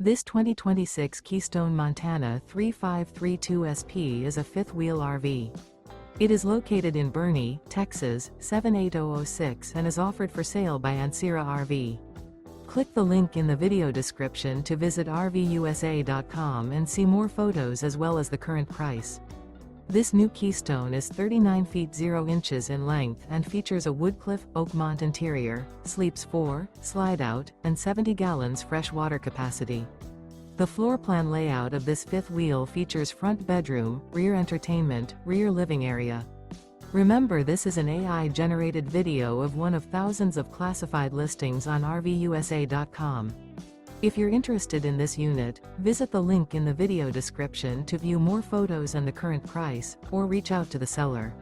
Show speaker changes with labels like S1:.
S1: This 2026 Keystone Montana 3532 SP is a fifth-wheel RV. It is located in Boerne, Texas, 78006 and is offered for sale by Ancira RV. Click the link in the video description to visit RVUSA.com and see more photos as well as the current price. This new Keystone is 39 feet 0 inches in length and features a Woodcliff, Oakmont interior, sleeps 4, Slideout, and 70 gallons fresh water capacity. The floor plan layout of this fifth wheel features front bedroom, rear entertainment, rear living area. Remember, this is an AI-generated video of one of thousands of classified listings on RVUSA.com. If you're interested in this unit, visit the link in the video description to view more photos and the current price, or reach out to the seller.